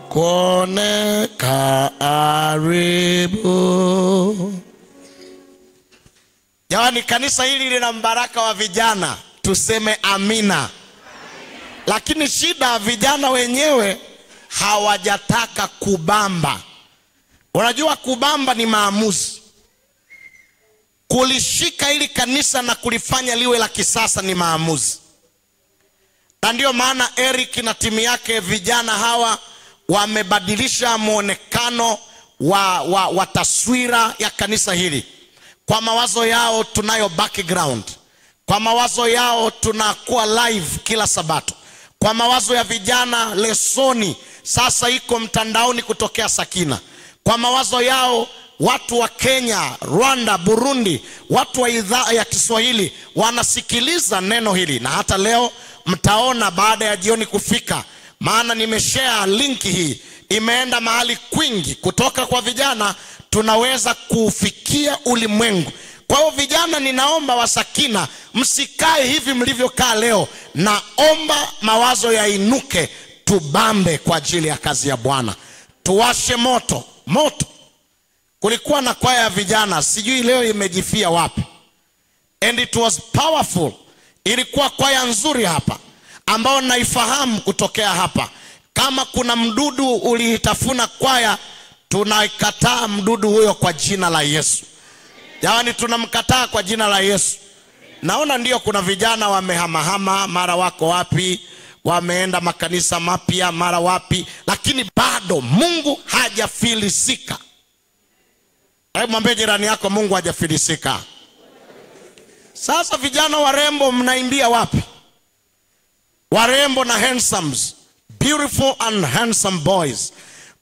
kuone karibu. Jamani, kanisa hili lina mbaraka wa vijana, tuseme amina. Lakini shida, vijana wenyewe hawajataka kubamba. Unajua kubamba ni maamuzi. Kulishika hili kanisa na kulifanya liwe la kisasa ni maamuzi. Na ndio maana Eric na timu yake, vijana hawa wamebadilisha muonekano wa taswira ya kanisa hili. Kwa mawazo yao tunayo background. Kwa mawazo yao tunakuwa live kila Sabato. Kwa mawazo ya vijana, lesoni sasa iko mtandaoni kutokea Sakina. Kwa mawazo yao watu wa Kenya, Rwanda, Burundi, watu wa idhaa ya Kiswahili wanasikiliza neno hili. Na hata leo mtaona baada ya jioni kufika, maana nimeshare linki hii, imeenda mahali kwingi. Kutoka kwa vijana tunaweza kufikia ulimwengu. Kwa hiyo vijana, ninaomba wa Sakina msikae hivi mlivyokaa leo. Naomba mawazo yainuke, tubambe kwa ajili ya kazi ya Bwana. Tuwashe moto. Kulikuwa na kwaya ya vijana, sijui leo imejifia wapi. And it was powerful. Ilikuwa kwaya nzuri hapa, ambao naifahamu kutokea hapa. Kama kuna mdudu uliitafuna kwaya, tunaikataa mdudu huyo kwa jina la Yesu. Yaani tunamkataa kwa jina la Yesu. Naona ndio kuna vijana wamehamahama, mara wako wapi, wameenda makanisa mapya mara wapi, lakini bado Mungu hajafilisika. Hebu mwambie jirani yako, Mungu hajafilisika. Sasa vijana warembo mnaimbia wapi? Warembo na handsomes, beautiful and handsome boys.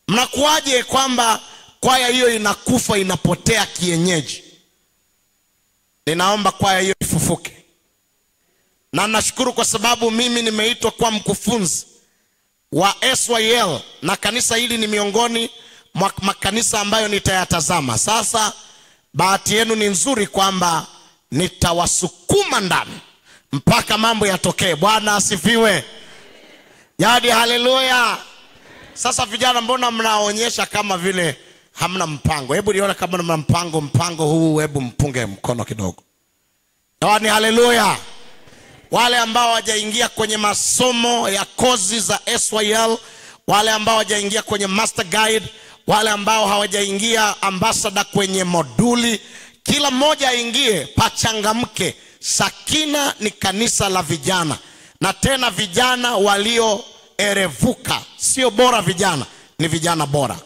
Mnakuaje kwamba kwaya hiyo inakufa, inapotea kienyeji? Ninaomba kwaya hiyo ifufuke. Na nashukuru kwa sababu mimi nimeitwa kwa mkufunzi wa SYL, na kanisa hili ni miongoni mwa makanisa ambayo nitayatazama. Sasa bahati yenu ni nzuri kwamba nitawasukuma ndani mpaka mambo yatokee. Bwana asifiwe. Yadi haleluya. Sasa vijana, mbona mnaonyesha kama vile hamna mpango? Hebu nione kama mna mpango huu, hebu mpunge mkono kidogo. Yadi haleluya. Wale ambao hawajaingia kwenye masomo ya kozi za SYL, wale ambao hawajaingia kwenye master guide, wale ambao hawajaingia ambassador kwenye moduli, kila mmoja aingie, pachangamke. Sakina ni kanisa la vijana, na tena vijana walio erevuka. Sio bora vijana, ni vijana bora.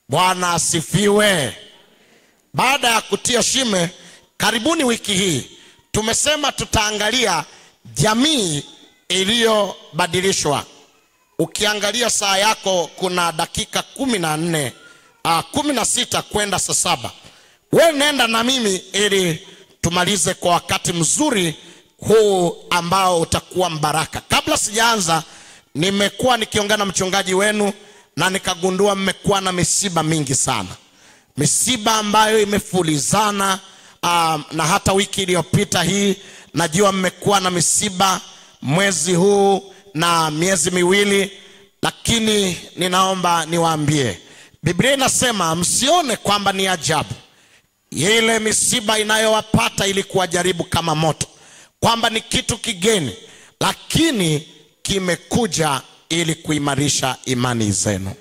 Bwana asifiwe. Baada ya kutia shime, karibuni wiki hii tumesema tutaangalia jamii iliyobadilishwa. Ukiangalia saa yako kuna dakika 16 kwenda saa 7. Wewe nenda na mimi ili tumalize kwa wakati mzuri huu ambao utakuwa mbaraka. Kabla sijaanza, nimekuwa nikiongea na mchungaji wenu na nikagundua mmekuwa na misiba mingi sana. Misiba ambayo imefulizana, na hata wiki iliyopita hii najua mmekuwa na misiba mwezi huu na miezi miwili. Lakini ninaomba niwaambie, Biblia inasema msione kwamba ni ajabu ile misiba inayowapata ili kuwajaribu kama moto, kwamba ni kitu kigeni, lakini kimekuja ili kuimarisha imani zenu.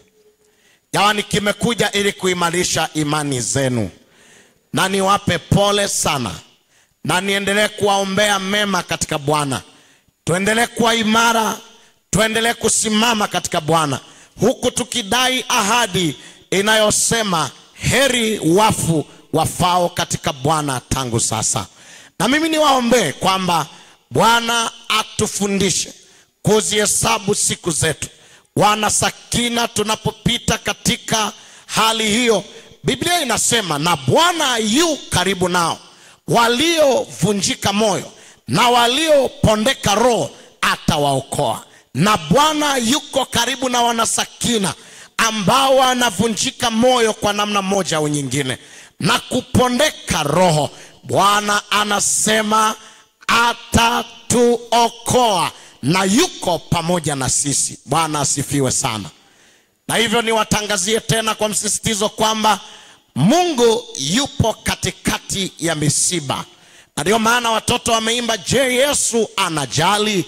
Yaani kimekuja ili kuimarisha imani zenu. Na niwape pole sana, na niendelee kuwaombea mema katika Bwana. Tuendelee kuwa imara, tuendelee kusimama katika Bwana, huku tukidai ahadi inayosema heri wafu wafao katika Bwana tangu sasa. Na mimi niwaombe kwamba Bwana atufundishe kuzihesabu siku zetu. Wana Sakina, tunapopita katika hali hiyo, Biblia inasema na Bwana yu karibu nao waliovunjika moyo na waliopondeka roho atawaokoa. Na Bwana yuko karibu na wana Sakina ambao wanavunjika moyo kwa namna moja au nyingine na kupondeka roho. Bwana anasema atatuokoa na yuko pamoja na sisi. Bwana asifiwe sana. Na hivyo niwatangazie tena kwa msisitizo kwamba Mungu yupo katikati ya misiba. Na ndio maana watoto wameimba, je, Yesu anajali?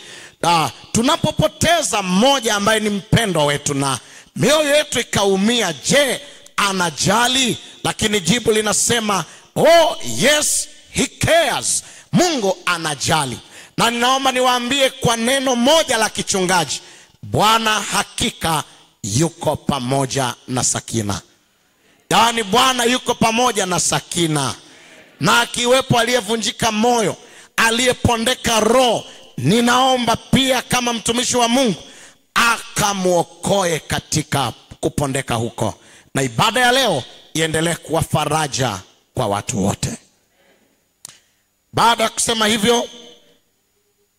Tunapopoteza mmoja ambaye ni mpendwa wetu na mioyo yetu ikaumia, je, anajali? Lakini jibu linasema, oh yes, he cares. Mungu anajali. Na ninaomba niwaambie kwa neno moja la kichungaji, Bwana hakika yuko pamoja na Sakina. Yaani Bwana yuko pamoja na Sakina. Na akiwepo aliyevunjika moyo, aliyepondeka roho, ninaomba pia kama mtumishi wa Mungu akamuokoe katika kupondeka huko. Na ibada ya leo iendelee kuwa faraja kwa watu wote. Baada ya kusema hivyo,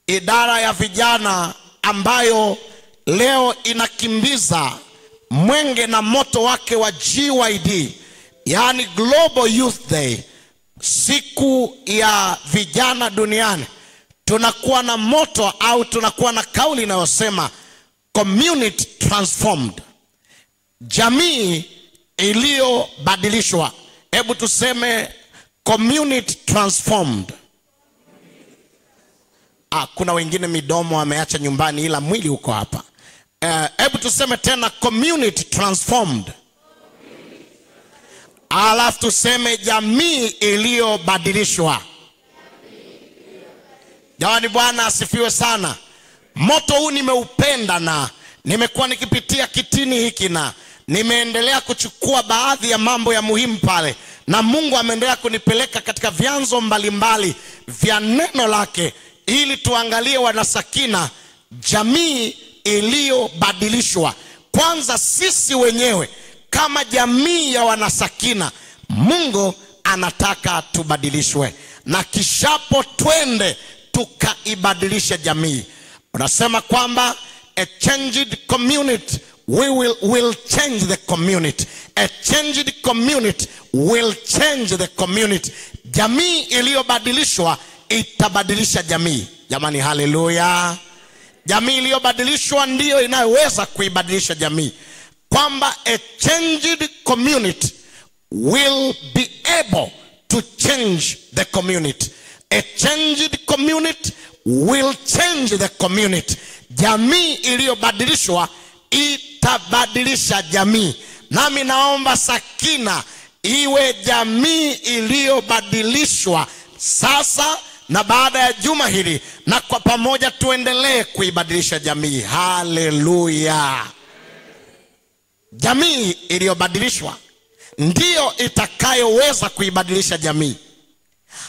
idara ya vijana ambayo leo inakimbiza mwenge na moto wake wa GYD, yani Global Youth Day, siku ya vijana duniani, tunakuwa na moto au tunakuwa na kauli inayosema community transformed, jamii iliyobadilishwa. Hebu tuseme community transformed. Kuna wengine midomo wameacha nyumbani ila mwili uko hapa. Hebu tuseme tena community transformed. Alafu tuseme jamii iliyobadilishwa. Jamani, Bwana asifiwe sana. Moto huu nimeupenda na nimekuwa nikipitia kitini hiki na nimeendelea kuchukua baadhi ya mambo ya muhimu pale, na Mungu ameendelea kunipeleka katika vyanzo mbalimbali vya neno lake ili tuangalie wanasakina, jamii iliyobadilishwa. Kwanza sisi wenyewe kama jamii ya wanasakina, Mungu anataka tubadilishwe, na kishapo twende tukaibadilisha jamii. Unasema kwamba a changed community will change the community. A changed community will change the community. Jamii iliyobadilishwa itabadilisha jamii. Jamani, haleluya. Jamii iliyobadilishwa ndiyo inayoweza kuibadilisha jamii. Kwamba a changed community will be able to change the community. A changed community will change the community. Jamii iliyobadilishwa itabadilisha jamii. Nami naomba Sakina iwe jamii iliyobadilishwa sasa na baada ya juma hili, na kwa pamoja tuendelee kuibadilisha jamii. Haleluya. Jamii iliyobadilishwa ndiyo itakayoweza kuibadilisha jamii.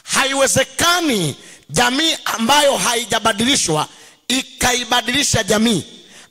Haiwezekani jamii ambayo haijabadilishwa ikaibadilisha jamii.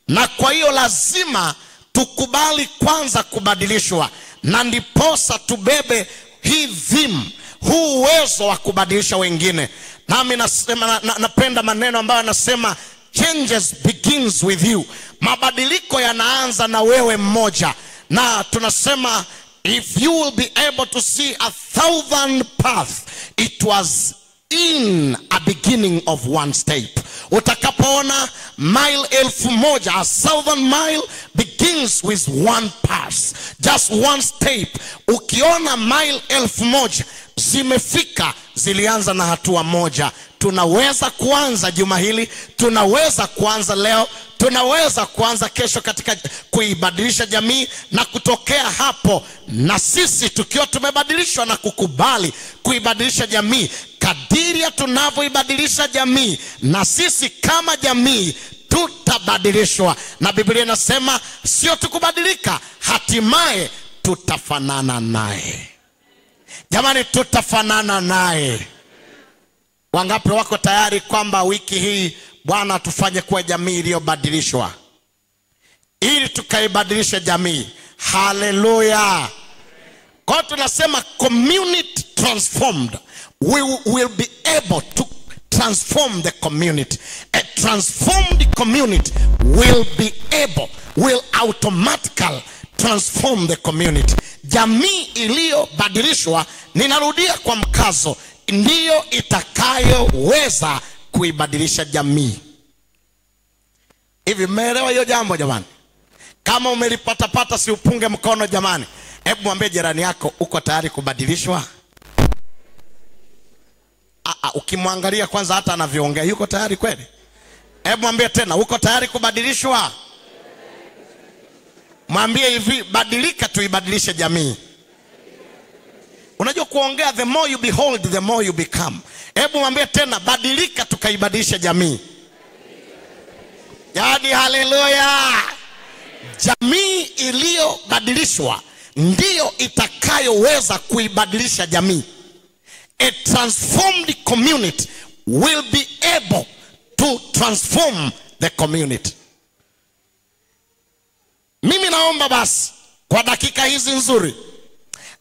Na kwa hiyo lazima tukubali kwanza kubadilishwa, na ndiposa tubebe hii dhimu, huu uwezo wa kubadilisha wengine. Nami nasema napenda maneno ambayo yanasema changes begins with you. Mabadiliko yanaanza na wewe mmoja. Na tunasema if you will be able to see 1,000 paths, it was in a beginning of one step. Utakapoona mile 1,000, 1,000 mile begins with one path, just one step. Ukiona mile 1,000 zimefika, zilianza na hatua moja. Tunaweza kuanza juma hili, tunaweza kuanza leo, tunaweza kuanza kesho katika kuibadilisha jamii. Na kutokea hapo, na sisi tukiwa tumebadilishwa na kukubali kuibadilisha jamii, kadiri ya tunavyoibadilisha jamii, na sisi kama jamii tutabadilishwa. Na Biblia inasema sio tukubadilika, hatimaye tutafanana naye. Jamani, tutafanana naye. Wangapi wako tayari kwamba wiki hii Bwana tufanye kuwa jamii iliyobadilishwa, ili tukaibadilisha jamii? Haleluya. Kwa tunasema community transformed. We will be able to transform the community. A transformed community will automatically transform the community. Jamii iliyobadilishwa, ninarudia kwa mkazo, ndiyo itakayoweza kuibadilisha jamii. Hivi mmeelewa hiyo jambo jamani? Kama umelipata si upunge mkono jamani. Hebu mwambie jirani yako, uko tayari kubadilishwa? Ukimwangalia kwanza hata anavyoongea, yuko tayari kweli? Hebu mwambie tena, uko tayari kubadilishwa? Mwambie hivi, badilika tuibadilishe jamii. Unajua kuongea, the more you behold the more you become. Hebu mwambie tena, badilika tukaibadilishe jamii. Yaani haleluya. Jamii iliyobadilishwa ndiyo itakayoweza kuibadilisha jamii. A transformed community will be able to transform the community. Mimi naomba basi kwa dakika hizi nzuri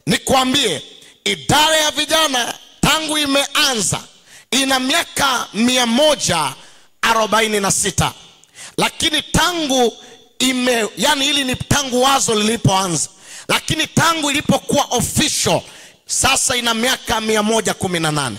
nikwambie, idara ya vijana tangu imeanza ina miaka 146. Lakini tangu hili ni tangu wazo lilipoanza, lakini tangu ilipokuwa official sasa ina miaka 118.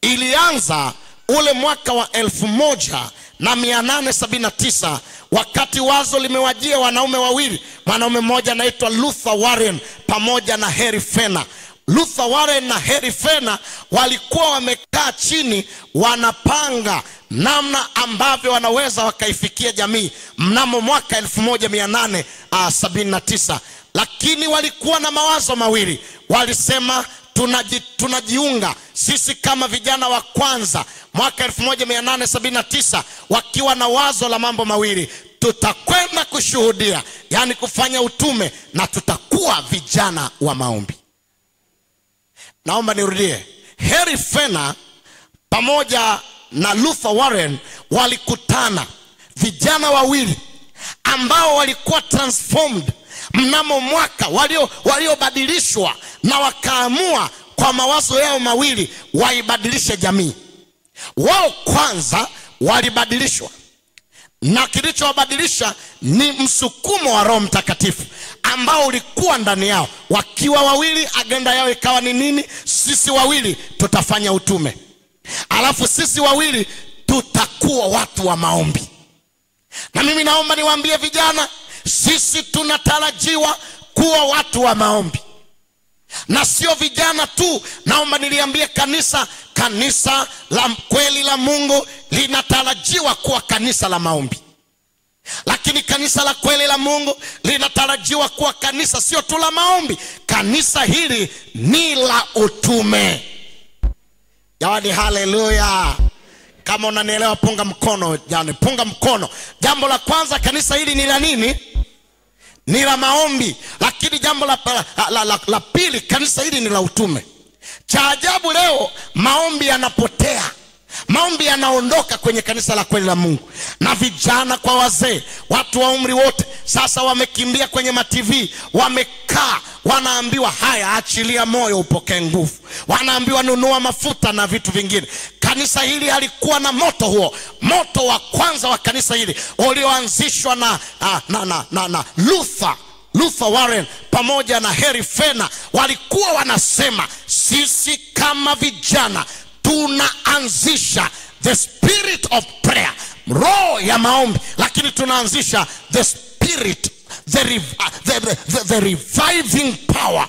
Ilianza ule mwaka wa 1879 wakati wazo limewajia wanaume wawili. Mwanaume mmoja anaitwa Luther Warren pamoja na Henry Fenner. Luther Warren na Henry Fenner walikuwa wamekaa chini wanapanga namna ambavyo wanaweza wakaifikia jamii mnamo mwaka 1879. Lakini walikuwa na mawazo mawili. Walisema tunajiunga sisi kama vijana wa kwanza mwaka 1879 wakiwa na wazo la mambo mawili: tutakwenda kushuhudia, yani kufanya utume, na tutakuwa vijana wa maombi. Naomba nirudie. Henry Fenner pamoja na Luther Warren walikutana, vijana wawili ambao walikuwa transformed mnamo mwaka, waliobadilishwa na wakaamua kwa mawazo yao mawili waibadilishe jamii. Wao kwanza walibadilishwa, na kilichowabadilisha ni msukumo wa Roho Mtakatifu ambao ulikuwa ndani yao. Wakiwa wawili, agenda yao ikawa ni nini? Sisi wawili tutafanya utume, alafu sisi wawili tutakuwa watu wa maombi. Na mimi naomba niwaambie vijana, sisi tunatarajiwa kuwa watu wa maombi. Na sio vijana tu, naomba niliambie kanisa la kweli la Mungu linatarajiwa kuwa kanisa la maombi. Lakini kanisa la kweli la Mungu linatarajiwa kuwa kanisa sio tu la maombi. Kanisa hili ni la utume. Yaani haleluya. Kama unanielewa punga mkono, yani punga mkono. Jambo la kwanza, kanisa hili ni la nini? Ni la maombi. Lakini jambo la pili, kanisa hili ni la utume. Cha ajabu leo maombi yanapotea. Maombi yanaondoka kwenye kanisa la kweli la Mungu. Na vijana kwa wazee, watu wa umri wote sasa wamekimbia kwenye ma-TV, wamekaa wanaambiwa haya, achilia moyo upokee nguvu. Wanaambiwa nunua mafuta na vitu vingine. Kanisa hili halikuwa na moto huo. Moto wa kwanza wa kanisa hili ulioanzishwa na Luther Warren pamoja na Henry Fenner, walikuwa wanasema sisi kama vijana tunaanzisha the spirit of prayer, roho ya maombi, lakini tunaanzisha the spirit, the reviving power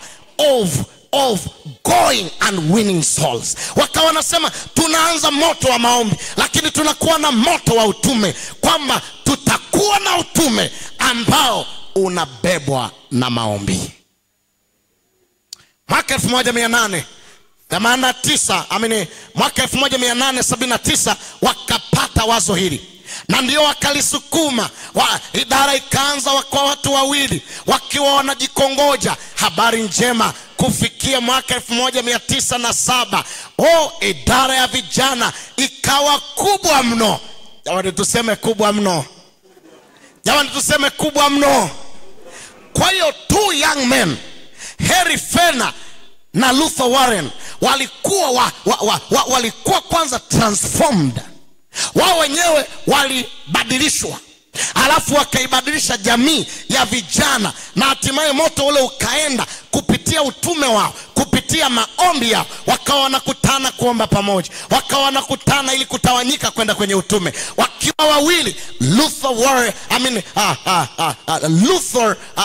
of going and winning souls. Wakawa wanasema tunaanza moto wa maombi, lakini tunakuwa na moto wa utume, kwamba tutakuwa na utume ambao unabebwa na maombi. Mwaka 1879 wakapata wazo hili, na ndio wakalisukumwa. Idara ikaanza kwa watu wawili wakiwa wanajikongoja. Habari njema, kufikia mwaka 1907 idara ya vijana ikawa kubwa mno. Jamani tuseme kubwa mno. Jamani tuseme kubwa mno. Kwa hiyo two young men, Henry Fenner na Luther Warren, walikuwa kwanza transformed. Wao wenyewe walibadilishwa, alafu wakaibadilisha jamii ya vijana, na hatimaye moto ule ukaenda kupitia utume wao, kupitia kupitia maombi yao wakawa wanakutana kuomba pamoja, wakawa wanakutana ili kutawanyika kwenda kwenye utume. Wakiwa wawili,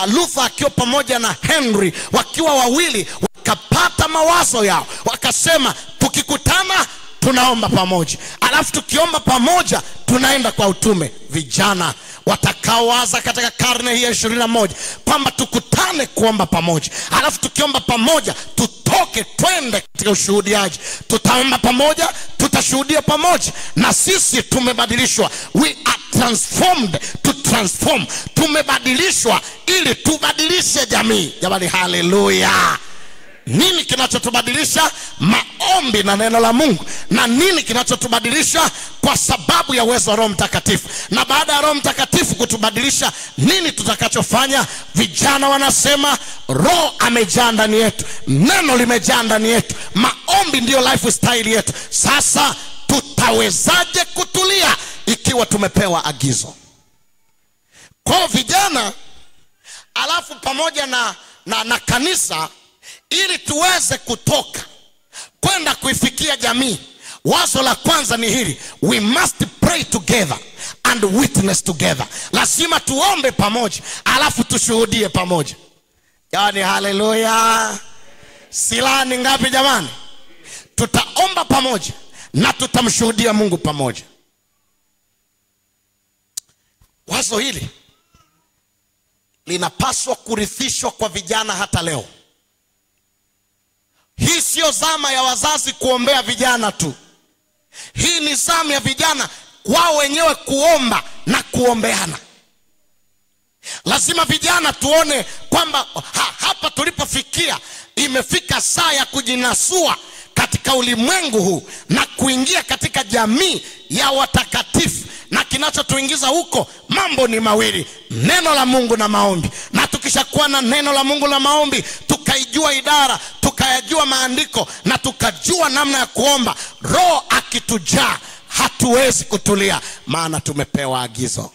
Luther akiwa pamoja na Henry, wakiwa wawili wakapata mawazo yao, wakasema tukikutana tunaomba pamoja, alafu tukiomba pamoja tunaenda kwa utume. Vijana watakaowaza katika karne hii ya 21 kwamba tukutane kuomba pamoja, alafu tukiomba pamoja tutoke twende katika ushuhudiaji. Tutaomba pamoja, tutashuhudia pamoja, na sisi tumebadilishwa. We are transformed to transform. Tumebadilishwa ili tubadilishe jamii. Jamani, haleluya! Nini kinachotubadilisha? Maombi na neno la Mungu. Na nini kinachotubadilisha? Kwa sababu ya uwezo wa Roho Mtakatifu. Na baada ya Roho Mtakatifu kutubadilisha, nini tutakachofanya? Vijana wanasema Roho amejaa ndani yetu, neno limejaa ndani yetu, maombi ndio lifestyle yetu. Sasa tutawezaje kutulia ikiwa tumepewa agizo? Kwa vijana, alafu pamoja na kanisa, ili tuweze kutoka kwenda kuifikia jamii, wazo la kwanza ni hili: we must pray together and witness together. Lazima tuombe pamoja, alafu tushuhudie pamoja. Yaani, haleluya! Silaha ni ngapi jamani? Tutaomba pamoja na tutamshuhudia Mungu pamoja. Wazo hili linapaswa kurithishwa kwa vijana hata leo. Hii sio zama ya wazazi kuombea vijana tu. Hii ni zama ya vijana wao wenyewe kuomba na kuombeana. Lazima vijana tuone kwamba hapa tulipofikia imefika saa ya kujinasua katika ulimwengu huu na kuingia katika jamii ya watakatifu. Na kinachotuingiza huko mambo ni mawili: neno la Mungu na maombi. Na tukishakuwa na neno la Mungu na maombi, tukaijua idara, tukayajua maandiko, na tukajua namna ya kuomba, Roho akitujaa hatuwezi kutulia, maana tumepewa agizo.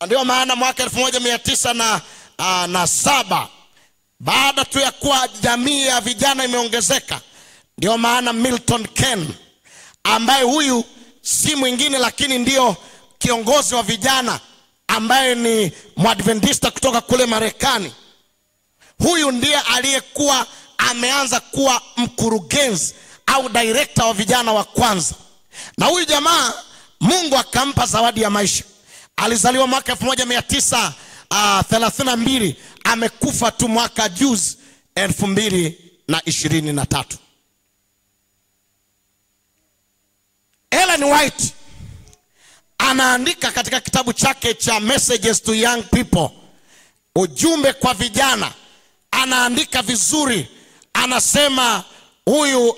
Ndio maana mwaka 1907 baada tu ya kuwa jamii ya vijana imeongezeka, ndio maana Milton Ken, ambaye huyu si mwingine lakini ndio kiongozi wa vijana, ambaye ni Mwadventista kutoka kule Marekani, huyu ndiye aliyekuwa ameanza kuwa mkurugenzi au director wa vijana wa kwanza. Na huyu jamaa Mungu akampa zawadi ya maisha. Alizaliwa mwaka 1932, amekufa tu mwaka juzi 2023. Ellen White anaandika katika kitabu chake cha Messages to Young People, ujumbe kwa vijana. Anaandika vizuri, anasema huyu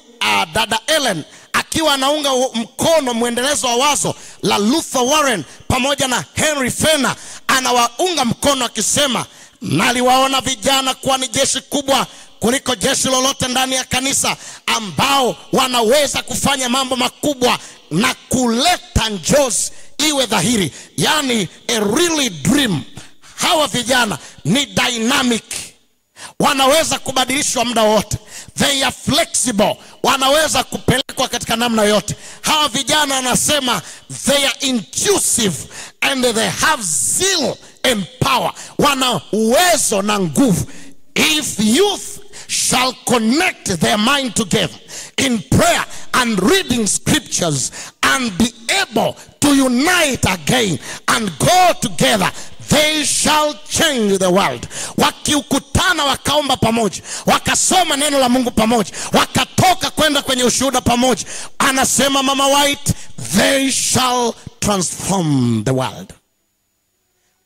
dada Ellen akiwa anaunga mkono mwendelezo wa wazo la Luther Warren pamoja na Henry Fena, anawaunga mkono akisema, naliwaona vijana kuwa ni jeshi kubwa kuliko jeshi lolote ndani ya kanisa, ambao wanaweza kufanya mambo makubwa na kuleta njozi iwe dhahiri. Yani a really dream. Hawa vijana ni dynamic, wanaweza kubadilishwa muda wote. They are flexible, wanaweza kupelekwa katika namna yote. Hawa vijana anasema they are intuitive and they have zeal and power. Wana uwezo na nguvu. If youth shall connect their mind together in prayer and reading scriptures and be able to unite again and go together, they shall change the world. Wakiukutana wakaomba pamoja, wakasoma neno la Mungu pamoja, wakatoka kwenda kwenye ushuhuda pamoja, anasema Mama White, they shall transform the world.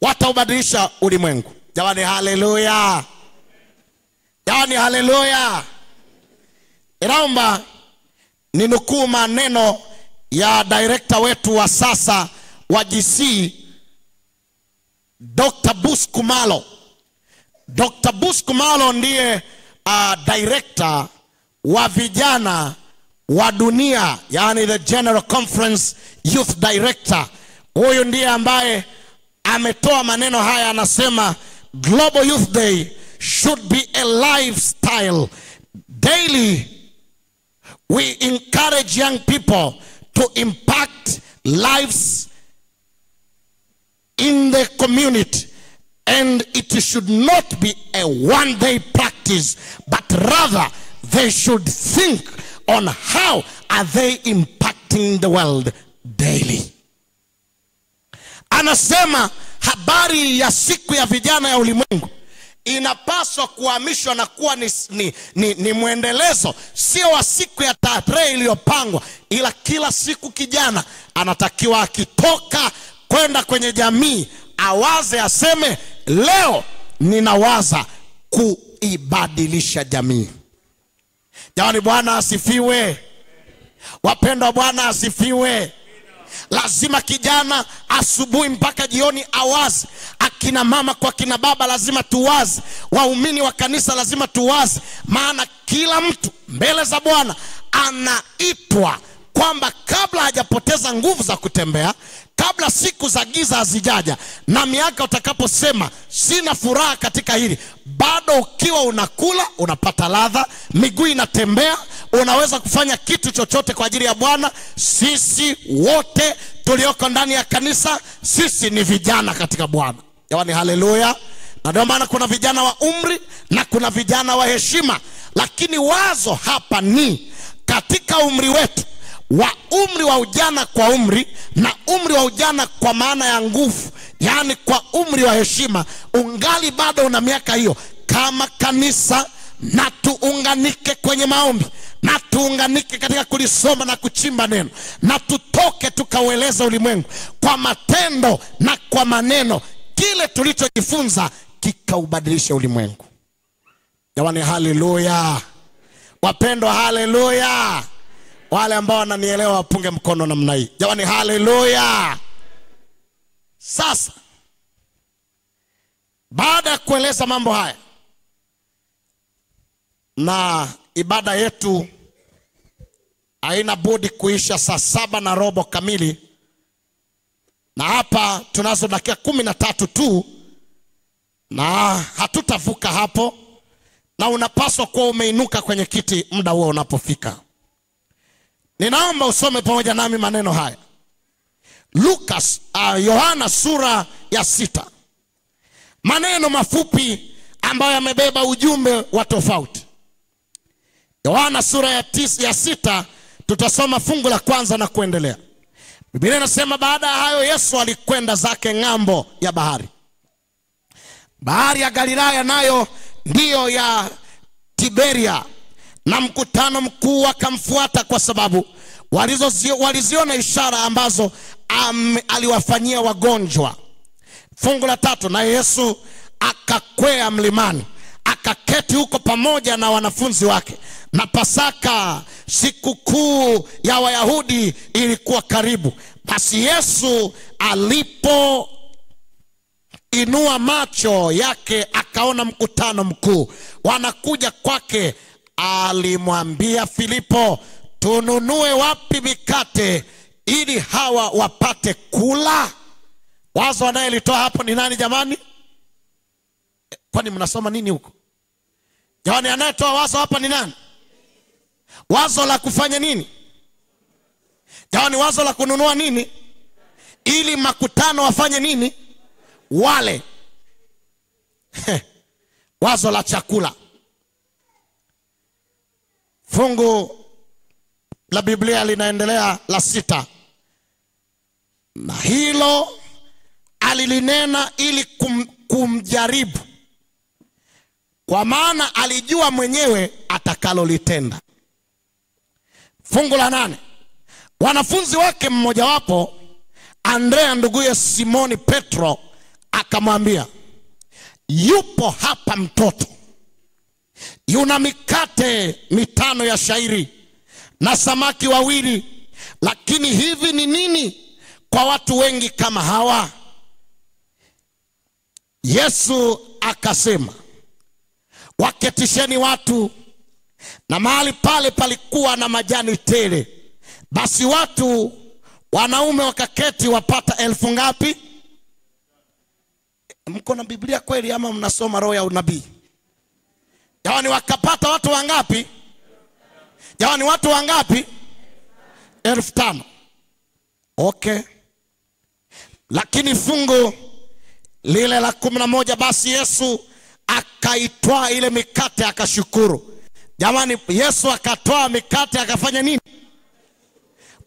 Wataubadilisha ulimwengu. Jamani, haleluya! Jamani, haleluya! Inaomba ninukuu maneno ya director wetu wa sasa wa GC, Dr. Bruce Khumalo. Dr. Bruce Khumalo ndiye director wa vijana wa dunia, yani the General Conference Youth Director. Huyu ndiye ambaye ametoa maneno haya, anasema Global Youth Day should be a lifestyle. Daily, we encourage young people to impact lives in the community. And it should not be a one-day practice, but rather they should think on how are they impacting the world daily. Anasema habari ya siku ya vijana ya ulimwengu inapaswa kuhamishwa na kuwa ni mwendelezo, sio wa siku ya tarehe iliyopangwa, ila kila siku kijana anatakiwa akitoka kwenda kwenye jamii awaze, aseme leo ninawaza kuibadilisha jamii. Jamani, Bwana asifiwe. Wapendwa, Bwana asifiwe. Lazima kijana asubuhi mpaka jioni awazi. Akina mama kwa kina baba lazima tuwazi. Waumini wa kanisa lazima tuwazi. Maana kila mtu mbele za Bwana anaitwa kwamba kabla hajapoteza nguvu za kutembea, kabla siku za giza hazijaja na miaka utakaposema sina furaha katika hili, bado ukiwa unakula, unapata ladha, miguu inatembea, unaweza kufanya kitu chochote kwa ajili ya Bwana. Sisi wote tulioko ndani ya kanisa, sisi ni vijana katika Bwana. Jamani, haleluya. Na ndio maana kuna vijana wa umri na kuna vijana wa heshima. Lakini wazo hapa ni katika umri wetu, wa umri wa ujana kwa umri na umri wa ujana kwa maana ya nguvu, yani kwa umri wa heshima, ungali bado una miaka hiyo, kama kanisa na tuunganike kwenye maombi, na tuunganike katika kulisoma na kuchimba neno, na tutoke tukaueleza ulimwengu kwa matendo na kwa maneno kile tulichojifunza kikaubadilisha ulimwengu. Jamani, haleluya. Wapendwa, haleluya. Wale ambao wananielewa wapunge mkono namna hii. Jamani, haleluya. Sasa baada ya kueleza mambo haya, na ibada yetu haina budi kuisha saa 7:15 kamili, na hapa tunazo dakika 13 tu na hatutavuka hapo, na unapaswa kuwa umeinuka kwenye kiti muda huo unapofika. Ninaomba usome pamoja nami maneno haya. Yohana sura ya 6. Maneno mafupi ambayo yamebeba ujumbe wa tofauti. Yohana sura ya 6, tutasoma fungu la kwanza na kuendelea. Biblia inasema baada ya hayo Yesu alikwenda zake ng'ambo ya bahari. Bahari ya Galilaya nayo ndiyo ya Tiberia, na mkutano mkuu akamfuata kwa sababu waliziona ishara ambazo aliwafanyia wagonjwa. Fungu la 3, na Yesu akakwea mlimani akaketi huko pamoja na wanafunzi wake, na Pasaka, siku kuu ya Wayahudi, ilikuwa karibu. Basi Yesu alipo inua macho yake akaona mkutano mkuu wanakuja kwake, alimwambia Filipo, tununue wapi mikate ili hawa wapate kula? Wazo anayelitoa hapo ni nani jamani? Kwani mnasoma nini huko? Jamani, anayetoa wazo hapa ni nani? Wazo la kufanya nini? Jamani, wazo la kununua nini? Ili makutano wafanye nini? Wale. Wazo la chakula. Fungu la Biblia linaendelea la 6. Na hilo alilinena ili kumjaribu, kwa maana alijua mwenyewe atakalolitenda. Fungu la 8. Wanafunzi wake mmojawapo, Andrea nduguye Simoni Petro, akamwambia, yupo hapa mtoto, yuna mikate 5 ya shayiri na samaki 2, lakini hivi ni nini kwa watu wengi kama hawa? Yesu akasema, waketisheni watu. Na mahali pale palikuwa na majani tele. Basi watu wanaume wakaketi wapata 1000 ngapi? Mko na Biblia kweli ama mnasoma roho ya unabii? Jamani, wakapata watu wangapi? Jamani, watu wangapi? 5,000. Okay. Lakini fungu lile la 11, basi Yesu akaitwaa ile mikate akashukuru. Jamani, Yesu akatwaa mikate akafanya nini?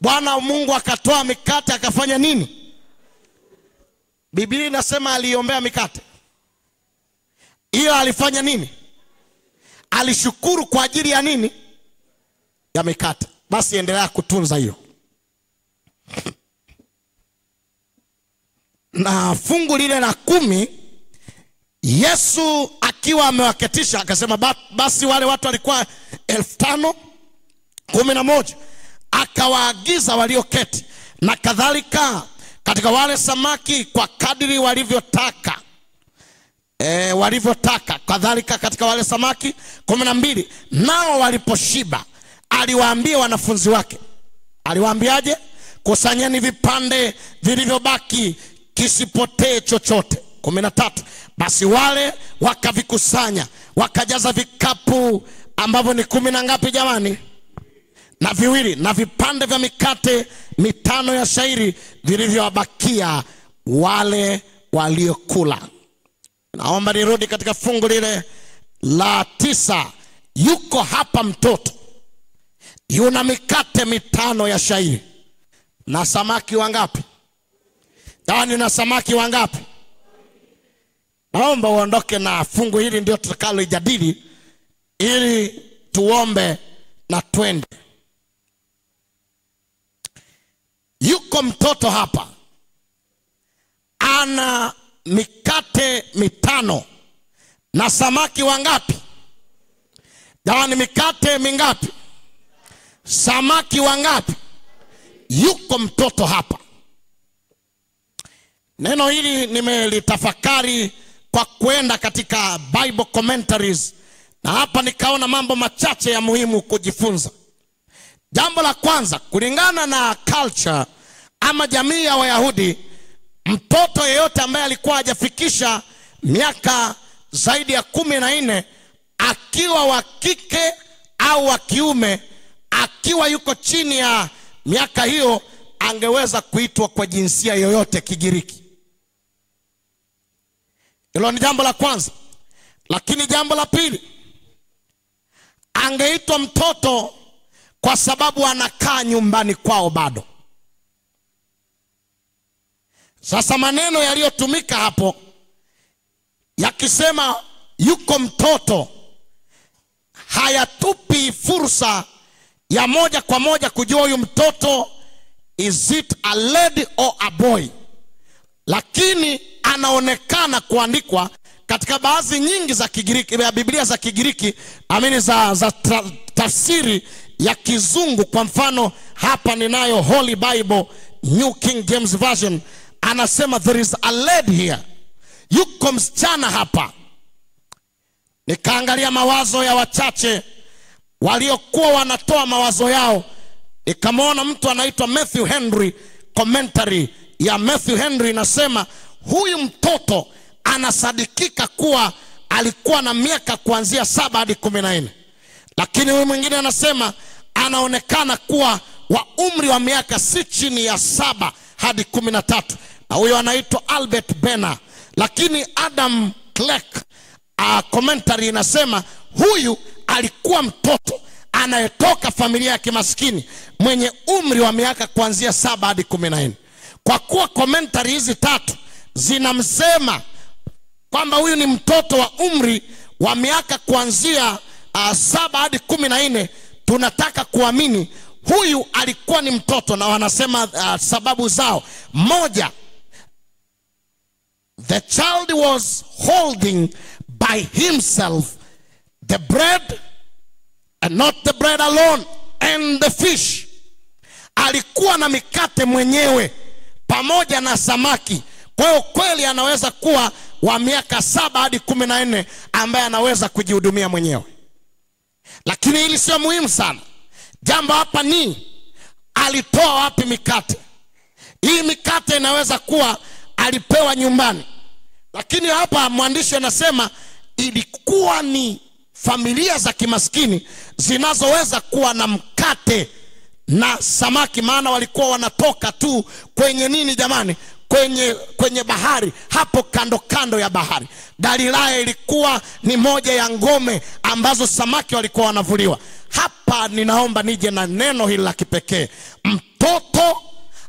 Bwana Mungu akatwaa mikate akafanya nini? Biblia inasema aliombea mikate. Hiyo alifanya nini? Alishukuru kwa ajili ya nini? Ya mikate. Basi endelea kutunza hiyo. Na fungu lile la 10, Yesu akiwa amewaketisha akasema, basi wale watu walikuwa 5,011, akawaagiza walioketi na kadhalika katika wale samaki kwa kadiri walivyotaka. Walivyotaka kadhalika katika wale samaki 12. Nao waliposhiba aliwaambia wanafunzi wake. Aliwaambiaje? Kusanyeni vipande vilivyobaki kisipotee chochote. 13. Basi wale wakavikusanya wakajaza vikapu ambavyo ni 10 na ngapi jamani? Na 2, na vipande vya mikate 5 ya shayiri vilivyowabakia wale waliokula. Naomba nirudi katika fungu lile la 9. Yuko hapa mtoto, yuna mikate 5 ya shayiri na samaki wangapi? Jamani, na samaki wangapi? Naomba uondoke na fungu hili, ndio tutakalo ijadili ili tuombe na twende. Yuko mtoto hapa, ana mikate 5 na samaki wangapi? Jamani, mikate mingapi? Samaki wangapi? Yuko mtoto hapa. Neno hili nimelitafakari kwa kwenda katika Bible commentaries, na hapa nikaona mambo machache ya muhimu kujifunza. Jambo la kwanza, kulingana na culture ama jamii ya Wayahudi, mtoto yeyote ambaye alikuwa hajafikisha miaka zaidi ya 14, akiwa wa kike au wa kiume, akiwa yuko chini ya miaka hiyo, angeweza kuitwa kwa jinsia yoyote Kigiriki. Hilo ni jambo la kwanza. Lakini jambo la pili, angeitwa mtoto kwa sababu anakaa nyumbani kwao bado. Sasa maneno yaliyotumika hapo yakisema yuko mtoto, hayatupi fursa ya moja kwa moja kujua huyu mtoto is it a lady or a boy. Lakini anaonekana kuandikwa katika baadhi nyingi za Kigiriki, ya Biblia za Kigiriki, za tafsiri ya Kizungu. Kwa mfano hapa ninayo Holy Bible New King James Version, anasema there is a lady here, yuko msichana hapa. Nikaangalia mawazo ya wachache waliokuwa wanatoa mawazo yao, nikamwona mtu anaitwa Matthew Henry. Commentary ya Matthew Henry inasema huyu mtoto anasadikika kuwa alikuwa na miaka kuanzia 7 hadi 14. Lakini huyu mwingine anasema anaonekana kuwa wa umri wa miaka si chini ya 7 hadi 13, na huyo anaitwa Albert Benner. Lakini Adam Clark commentary inasema huyu alikuwa mtoto anayetoka familia ya kimaskini mwenye umri wa miaka kuanzia 7 hadi 14. Kwa kuwa commentary hizi 3 zinamsema kwamba huyu ni mtoto wa umri wa miaka kuanzia 7 hadi 14, tunataka kuamini huyu alikuwa ni mtoto. Na wanasema sababu zao. Moja, the child was holding by himself the bread, and not the bread alone, and the fish. Alikuwa na mikate mwenyewe pamoja na samaki. Kwa hiyo kweli anaweza kuwa wa miaka 7 hadi 14 ambaye anaweza kujihudumia mwenyewe. Lakini hili sio muhimu sana. Jambo hapa ni alitoa wapi mikate. Hii mikate inaweza kuwa alipewa nyumbani, lakini hapa mwandishi anasema ilikuwa ni familia za kimaskini zinazoweza kuwa na mkate na samaki, maana walikuwa wanatoka tu kwenye nini jamani, kwenye bahari, hapo kando kando ya bahari. Galilaya ilikuwa ni moja ya ngome ambazo samaki walikuwa wanavuliwa. Hapa ninaomba nije na neno hili la kipekee. Mtoto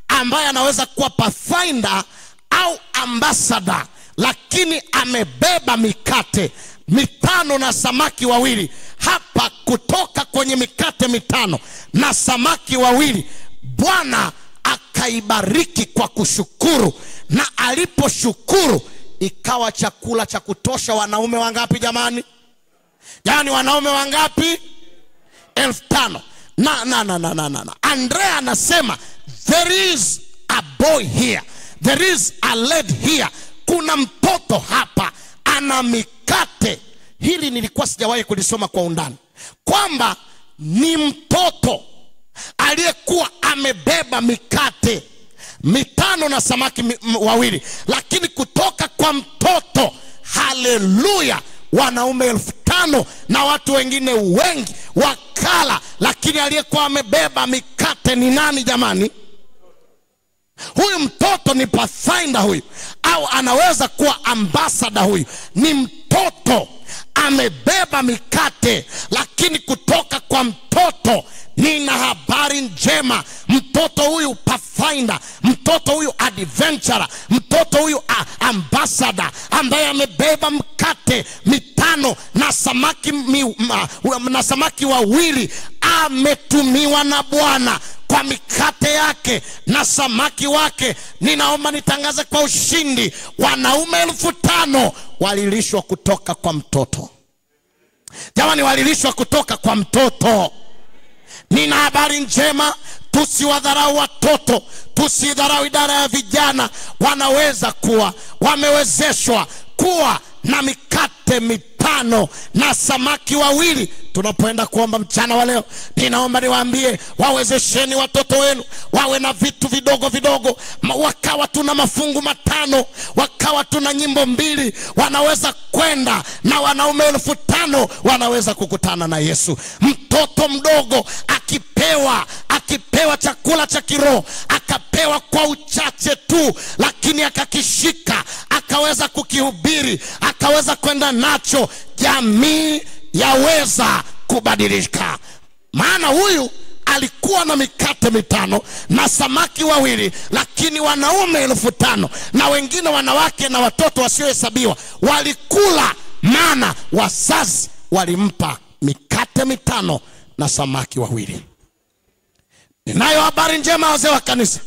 ambaye anaweza kuwa pathfinder au ambassador, lakini amebeba mikate 5 na samaki 2. Hapa kutoka kwenye mikate 5 na samaki 2, Bwana akaibariki kwa kushukuru, na aliposhukuru ikawa chakula cha kutosha. Wanaume wangapi jamani? Yaani wanaume wangapi? 5,000. Na Andrea anasema there is a boy here, there is a lad here. Kuna mtoto hapa ana mikate. Hili nilikuwa sijawahi kulisoma kwa undani, kwamba ni mtoto aliyekuwa amebeba mikate 5 na samaki 2, lakini kutoka kwa mtoto, haleluya, wanaume 5,000 na watu wengine wengi wakala. Lakini aliyekuwa amebeba mikate ni nani jamani? Huyu mtoto ni pathfinder huyu, au anaweza kuwa ambassador huyu. Ni mtoto amebeba mikate, lakini kutoka kwa mtoto nina habari njema. Mtoto huyu pathfinder, mtoto huyu adventurer, mtoto huyu ambassador ambaye amebeba mkate 5 na samaki 2, ametumiwa na Bwana kwa mikate yake na samaki wake. Ninaomba nitangaze kwa ushindi, wanaume 5,000 walilishwa kutoka kwa mtoto. Jamani, walilishwa kutoka kwa mtoto. Nina habari njema, tusiwadharau watoto, tusidharau idara ya vijana. Wanaweza kuwa wamewezeshwa kuwa na mikate 5 na samaki 2. Tunapoenda kuomba mchana wa leo, ninaomba niwaambie, wawezesheni watoto wenu wawe na vitu vidogo vidogo. Wakawa tuna mafungu 5, wakawa tuna nyimbo 2, wanaweza kwenda na wanaume 5,000 wanaweza kukutana na Yesu. Mtoto mdogo akipewa chakula cha kiroho, akapewa kwa uchache tu, lakini akakishika, akaweza kukihubiri, akaweza kwenda nacho, jamii yaweza kubadilika. Maana huyu alikuwa na mikate 5 na samaki 2, lakini wanaume 5,000 na wengine wanawake na watoto wasiohesabiwa walikula, maana wazazi walimpa mikate 5 na samaki 2. Ninayo habari njema wazee wa kanisa,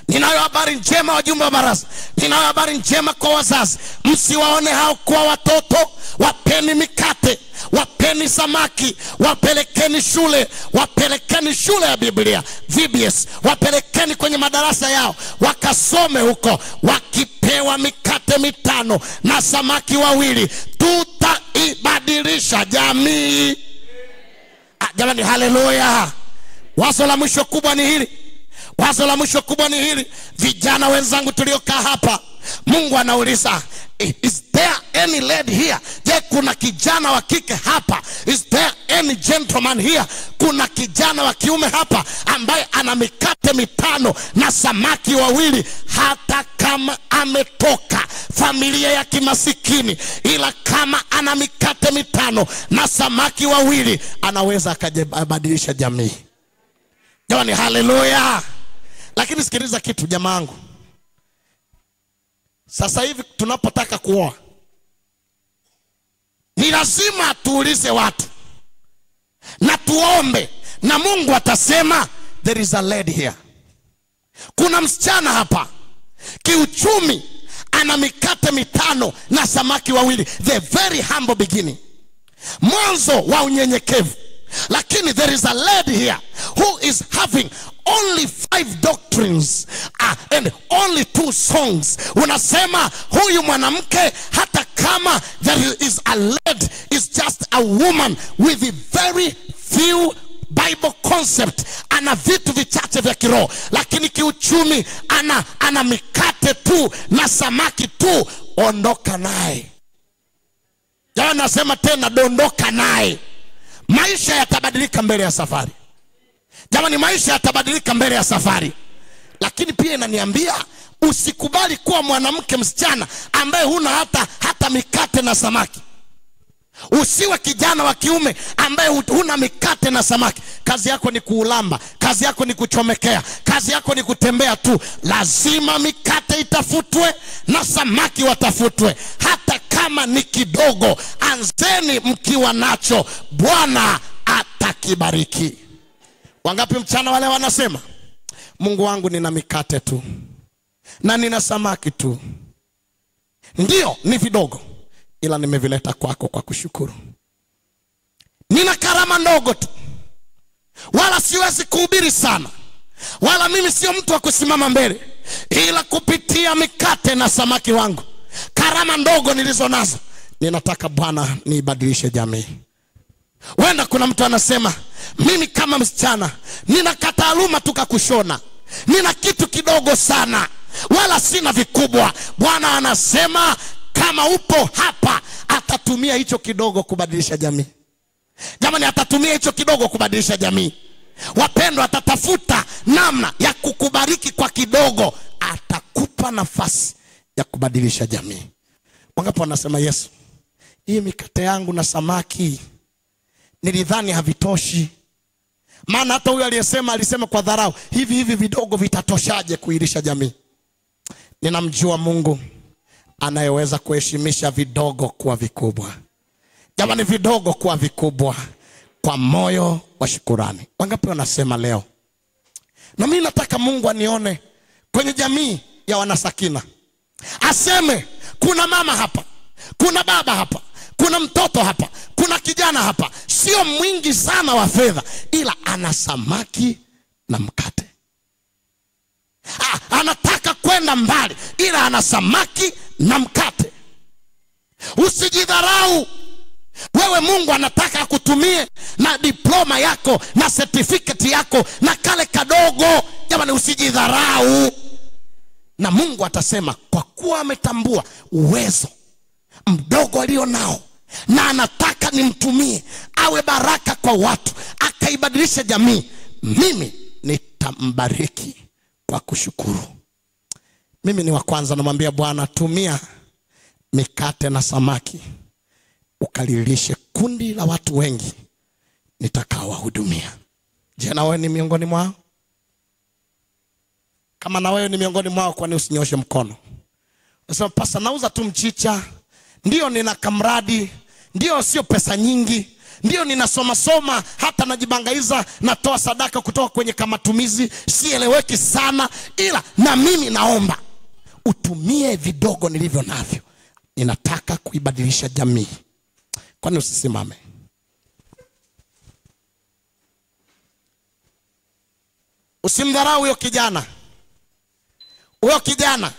ninayo habari njema wajumbe wa baraza, ninayo habari njema kwa wazazi. Msiwaone hao kuwa watoto. Wapeni mikate, wapeni samaki, wapelekeni shule ya Biblia VBS, wapelekeni kwenye madarasa yao wakasome huko. Wakipewa mikate 5 na samaki 2, tutaibadilisha jamii. Jamani, haleluya. Wazo la mwisho kubwa ni hili. Vijana wenzangu tuliokaa hapa, Mungu anauliza, is there any lady here? Je, kuna kijana wa kike hapa? Is there any gentleman here? Kuna kijana wa kiume hapa ambaye ana mikate 5 na samaki 2, hata kama ametoka familia ya kimasikini, ila kama ana mikate 5 na samaki 2, anaweza akabadilisha jamii. Jamani, haleluya. Lakini sikiliza kitu jamaangu, sasa hivi tunapotaka kuoa, ni lazima tuulize watu na tuombe, na Mungu atasema there is a lady here. Kuna msichana hapa kiuchumi ana mikate 5 na samaki 2, the very humble beginning, mwanzo wa unyenyekevu. Lakini there is a lady here who is having only 5 doctrines and only 2 songs. Unasema huyu mwanamke, hata kama there is a lady, is just a woman with a very few Bible concept, ana vitu vichache vya kiroho, lakini kiuchumi ana mikate tu na samaki tu. Ondoka naye. Jamani, nasema tena, dondoka naye. Maisha yatabadilika mbele ya safari. Jamani, maisha yatabadilika mbele ya safari. Lakini pia inaniambia usikubali kuwa mwanamke msichana ambaye huna hata mikate na samaki. Usiwe kijana wa kiume ambaye huna mikate na samaki. Kazi yako ni kuulamba, kazi yako ni kuchomekea, kazi yako ni kutembea tu. Lazima mikate itafutwe na samaki watafutwe, hata kama ni kidogo. Anzeni mkiwa nacho, Bwana atakibariki. Wangapi mchana wale wanasema, Mungu wangu, nina mikate tu na nina samaki tu. Ndio ni vidogo, ila nimevileta kwako kwa kushukuru. Nina karama ndogo tu, wala siwezi kuhubiri sana, wala mimi sio mtu wa kusimama mbele, ila kupitia mikate na samaki wangu, karama ndogo nilizo nazo, ninataka Bwana niibadilishe jamii. Wenda kuna mtu anasema, mimi kama msichana nina kataaluma tu kushona, nina kitu kidogo sana, wala sina vikubwa. Bwana anasema kama upo hapa, atatumia hicho kidogo kubadilisha jamii. Jamani, atatumia hicho kidogo kubadilisha jamii. Wapendwa, atatafuta namna ya kukubariki kwa kidogo, atakupa nafasi ya kubadilisha jamii. Wangapi wanasema, Yesu, hii mikate yangu na samaki nilidhani havitoshi. Maana hata huyo aliyesema alisema kwa dharau, hivi vidogo vitatoshaje kuilisha jamii? Ninamjua Mungu anayeweza kuheshimisha vidogo kuwa vikubwa. Jamani, vidogo kuwa vikubwa kwa moyo wa shukrani. Wangapi wanasema leo, na mimi nataka Mungu anione kwenye jamii ya Wanasakina, aseme kuna mama hapa, kuna baba hapa, kuna mtoto hapa, kuna kijana hapa, sio mwingi sana wa fedha, ila ana samaki na mkate. Anataka kwenda mbali, ila ana samaki na mkate. Usijidharau. Wewe Mungu anataka akutumie na diploma yako na certificate yako na kale kadogo. Jamani, usijidharau. Na Mungu atasema kwa kuwa ametambua uwezo mdogo alio nao, na anataka nimtumie awe baraka kwa watu, akaibadilisha jamii, mimi nitambariki kwa kushukuru. Mimi ni wa kwanza namwambia Bwana, tumia mikate na samaki ukalilishe kundi la watu wengi nitakaowahudumia. Je, na wewe ni miongoni mwao? Kama na wewe ni miongoni mwao, kwani usinyoshe mkono? Unasema, pasa nauza tu mchicha, ndio nina kamradi, ndio sio pesa nyingi, ndio ninasoma hata najibangaiza, natoa sadaka kutoka kwenye kamatumizi, sieleweki sana, ila na mimi naomba utumie vidogo nilivyo navyo, ninataka kuibadilisha jamii. Kwani usisimame? Usimdharau huyo kijana. Huyo kijana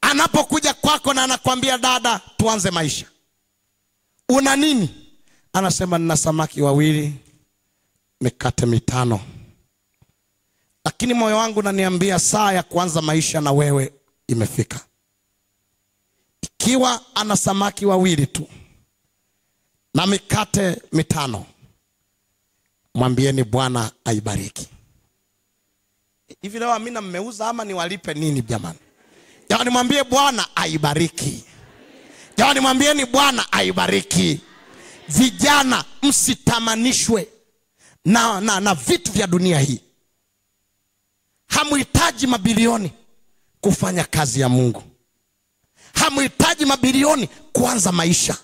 anapokuja kwako na anakuambia, dada, tuanze maisha, una nini? Anasema, nina samaki 2, mikate 5. Lakini moyo wangu unaniambia saa ya kuanza maisha na wewe imefika. Ikiwa ana samaki 2 tu na mikate 5, mwambieni Bwana aibariki. Hivi leo amina mmeuza ama niwalipe nini jamani? Jamani, mwambie Bwana aibariki. Jamani, mwambieni Bwana aibariki. Vijana, msitamanishwe na vitu vya dunia hii. Hamuhitaji mabilioni kufanya kazi ya Mungu. Hamuhitaji mabilioni kuanza maisha.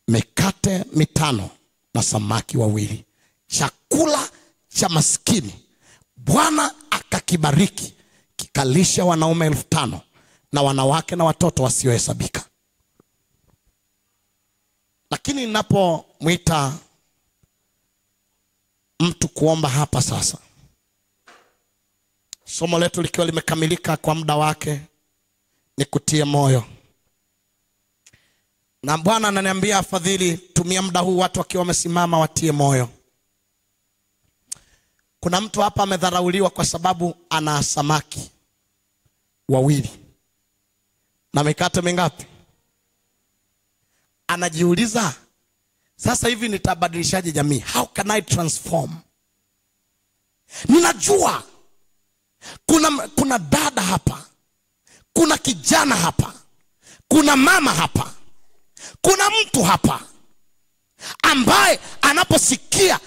Mikate 5 na samaki 2, chakula cha maskini, Bwana akakibariki, kikalisha wanaume 5,000 na wanawake na watoto wasiohesabika. Lakini ninapomwita mtu kuomba hapa sasa, somo letu likiwa limekamilika kwa muda wake, nikutie moyo. Na Bwana ananiambia, afadhali tumia muda huu watu wakiwa wamesimama watie moyo. Kuna mtu hapa amedharauliwa kwa sababu ana samaki 2 na mikate mingapi? anajiuliza, sasa hivi nitabadilishaje jamii? How can I transform? Ninajua kuna dada hapa, kuna kijana hapa, kuna mama hapa, kuna mtu hapa ambaye anaposikia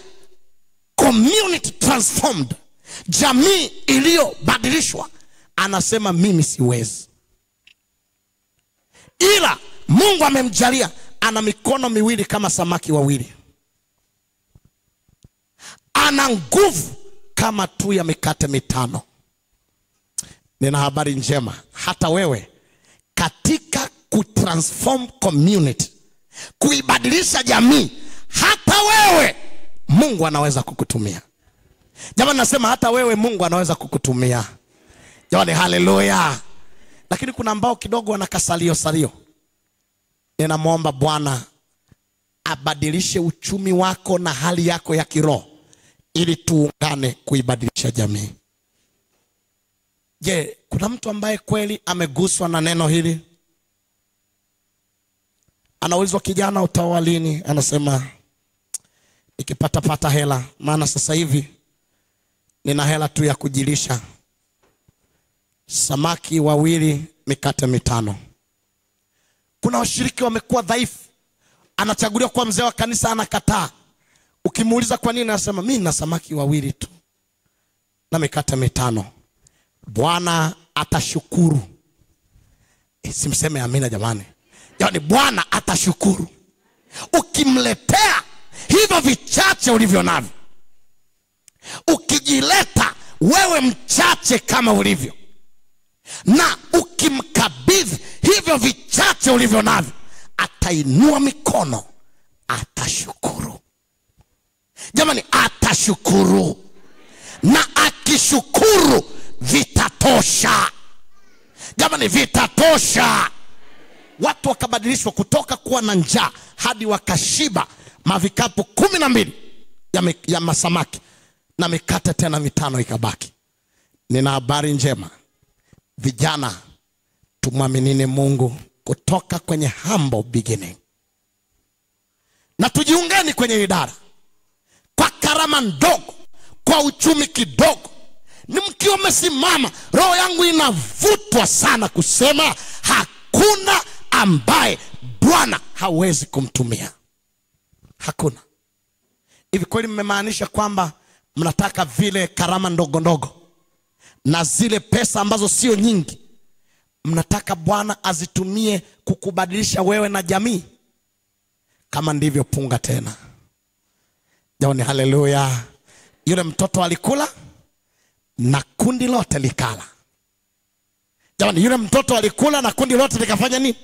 community transformed, jamii iliyobadilishwa, anasema mimi siwezi. Ila Mungu amemjalia ana mikono miwili kama samaki wawili, ana nguvu kama tu ya mikate mitano. Nina habari njema, hata wewe katika kutransform community, kuibadilisha jamii, hata wewe Mungu anaweza kukutumia. Jamani, nasema hata wewe Mungu anaweza kukutumia. Jamani, haleluya. Lakini kuna ambao kidogo wanakasalio salio. Ninamwomba Bwana abadilishe uchumi wako na hali yako ya kiroho, ili tuungane kuibadilisha jamii. Je, kuna mtu ambaye kweli ameguswa na neno hili? Anaulizwa, kijana utaoa lini? Anasema nikipata hela, maana sasa hivi nina hela tu ya kujilisha. Samaki wawili, mikate mitano. Kuna washiriki wamekuwa dhaifu, anachaguliwa kwa mzee wa kanisa, anakataa. Ukimuuliza kwa nini, anasema mimi na samaki wawili tu na mikate mitano. Bwana atashukuru. Simseme amina jamani. Yaani Bwana atashukuru ukimletea hivyo vichache ulivyo navyo. Ukijileta wewe mchache kama ulivyo, na ukimkabidhi hivyo vichache ulivyo navyo, atainua mikono, atashukuru. Jamani, atashukuru. Na akishukuru vitatosha. Jamani, vitatosha. Watu wakabadilishwa kutoka kuwa na njaa hadi wakashiba mavikapu 12 ya masamaki na mikate tena mitano ikabaki. Nina habari njema, vijana, tumwaminini Mungu kutoka kwenye humble beginning, na tujiungeni kwenye idara kwa karama ndogo, kwa uchumi kidogo. Ni mkiwa mmesimama, roho yangu inavutwa sana kusema hakuna ambaye Bwana hawezi kumtumia. Hakuna. Hivi kweli mmemaanisha kwamba mnataka vile karama ndogo ndogo na zile pesa ambazo sio nyingi, mnataka Bwana azitumie kukubadilisha wewe na jamii? Kama ndivyo, punga tena. Jamani, haleluya. Yule mtoto alikula na kundi lote likala. Jamani, yule mtoto alikula na kundi lote likafanya nini?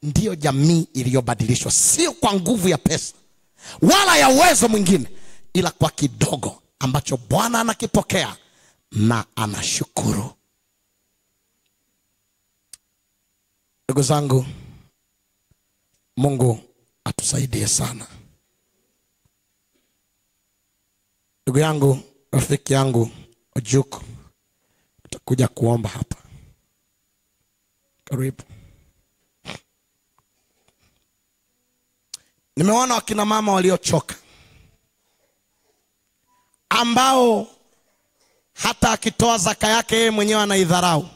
Ndiyo jamii iliyobadilishwa, sio kwa nguvu ya pesa wala ya uwezo mwingine, ila kwa kidogo ambacho Bwana anakipokea na anashukuru. Ndugu zangu, Mungu atusaidie sana. Ndugu yangu, rafiki yangu Ojuko, utakuja kuomba hapa. Karibu. Nimeona wakina mama waliochoka, ambao hata akitoa zaka yake yeye mwenyewe anaidharau.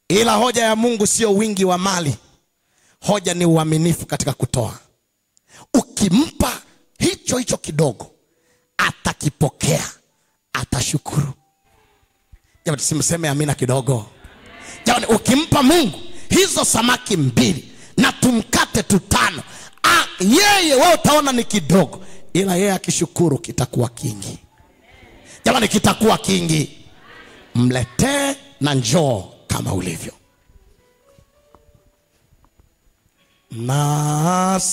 Ila hoja ya Mungu sio wingi wa mali, hoja ni uaminifu katika kutoa. Ukimpa hicho kidogo, atakipokea, atashukuru. Jamani, simseme amina kidogo. Jamani, ukimpa Mungu hizo samaki 2 na tumkate 5, yeye wewe utaona ni kidogo, ila yeye akishukuru kitakuwa kingi. Jamani, kitakuwa kingi. Mletee na njoo kama ulivyo.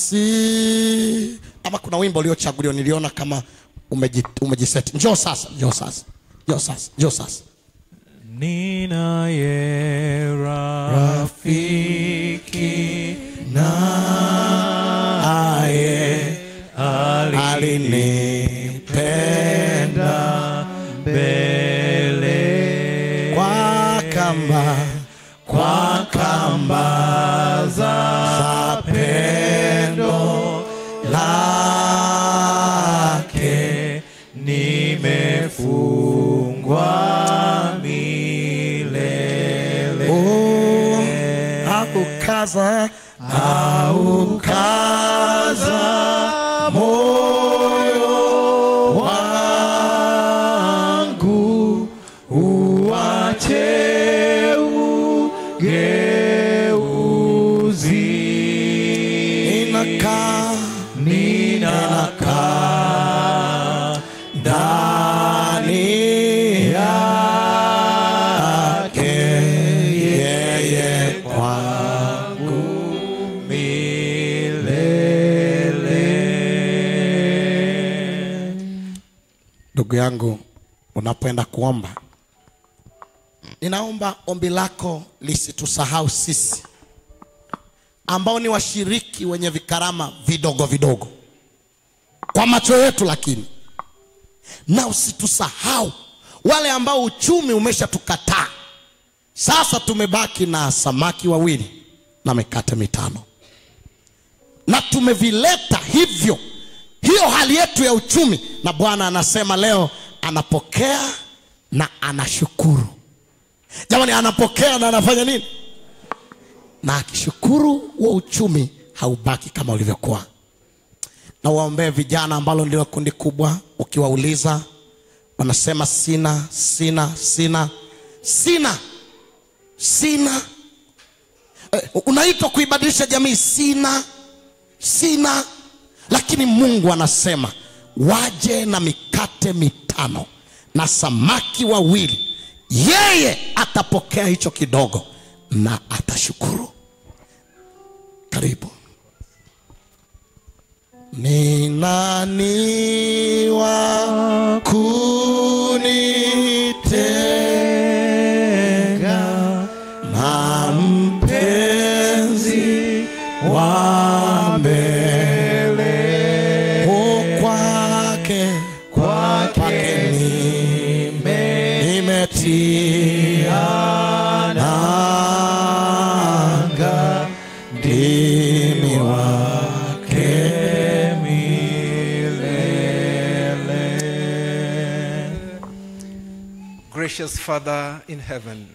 Nasi, ama kuna wimbo uliochaguliwa niliona kama umejiseti. Njoo sasa, njoo sasa, njoo sasa, njoo sasa. Ninaye rafiki naye alinipenda mbele kwa kamba za pendo. aukaza moyo wangu, uache ugeuzi. Ninakaa ndani yake, yeye kwangu milele. Ndugu yangu, unapoenda kuomba, ninaomba ombi lako lisitusahau sisi ambao ni washiriki wenye vikarama vidogo vidogo kwa macho yetu, lakini na usitusahau wale ambao uchumi umeshatukataa. Sasa tumebaki na samaki wawili na mikate mitano, na tumevileta hivyo, hiyo hali yetu ya uchumi, na Bwana anasema leo anapokea na anashukuru. Jamani, anapokea na anafanya nini? Na akishukuru, wa uchumi haubaki kama ulivyokuwa. Na waombee vijana ambalo ndio kundi kubwa, ukiwauliza wanasema sina. Unaitwa kuibadilisha jamii, sina. Lakini Mungu anasema waje na mikate mitano na samaki wawili, yeye atapokea hicho kidogo na atashukuru. Karibu. Ni nani wa kunitenga na mpenzi wa mbele? Kwake nimetia nanga, ndimi wake Gracious Father in heaven,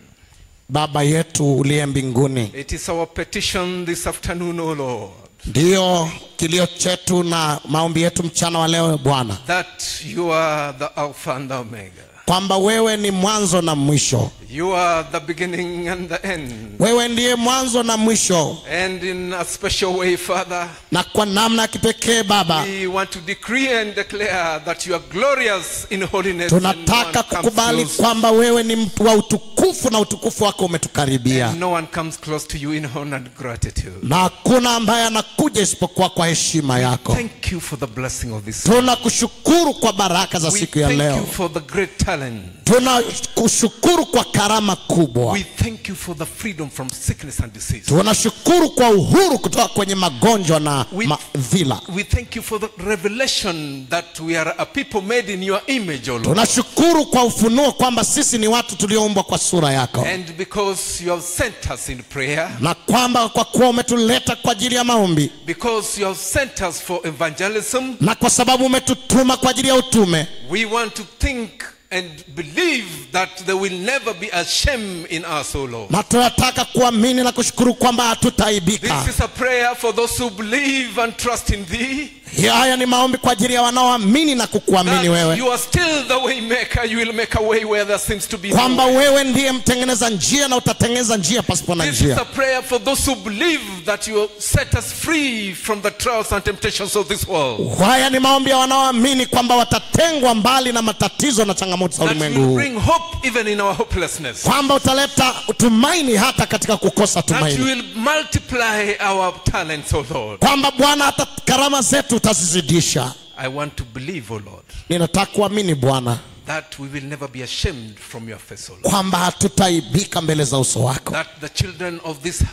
Baba yetu uliye mbinguni, it is our petition this afternoon, O Lord, ndio kilio chetu na maombi yetu mchana wa leo Bwana, that you are the Alpha and the Omega. kwamba wewe ni mwanzo na mwisho. You are the beginning and the end. Wewe ndiye mwanzo na mwisho. And in a special way, Father, Na kwa namna ya kipekee Baba, we want to decree and declare that you are glorious in holiness. tunataka kukubali kwamba wewe ni mtu wa utukufu na utukufu wako umetukaribia. And no one comes close to you in honor and gratitude. Na hakuna ambaye anakuja isipokuwa kwa heshima yako. Thank you for the blessing of this. Tunakushukuru kwa baraka za siku ya We thank leo. you for the great talent. Tunakushukuru kwa karama kubwa. We thank you for the freedom from sickness and disease. Tunashukuru kwa uhuru kutoka kwenye magonjwa na madhila. We thank you for the revelation that we are a people made in your image, O Lord. Tunashukuru kwa ufunuo kwamba sisi ni watu tulioumbwa kwa sura yako. And because you have sent us in prayer, Na kwamba kwa kuwa umetuleta kwa ajili ya maombi, because you have sent us for evangelism, na kwa sababu umetutuma kwa ajili ya utume, we want to think and believe that there will never be a shame in us, O Lord. na tunataka kuamini na kushukuru kwamba hatutaibika. This is a prayer for those who believe and trust in thee. Haya ni maombi kwa ajili ya wanaoamini na kukuamini That wewe, you are still the way maker. You will make a way where there seems to be no kwamba way. wewe ndiye mtengeneza njia na utatengeneza njia pasipo na This is njia. a prayer for those who believe that you set us free from the trials and temptations of this world. Haya ni maombi ya wanaoamini kwamba watatengwa mbali na matatizo na changamoto za That ulimwengu you huu, bring hope even in our hopelessness. kwamba utaleta tumaini hata katika kukosa That you tumaini, will multiply our talents, O Lord. kwamba Bwana hata karama zetu utazizidisha. I want to believe, O Lord, Ninataka kuamini Bwana that we will never be ashamed from your face, O Lord. kwamba hatutaibika mbele za uso wako, That the children of this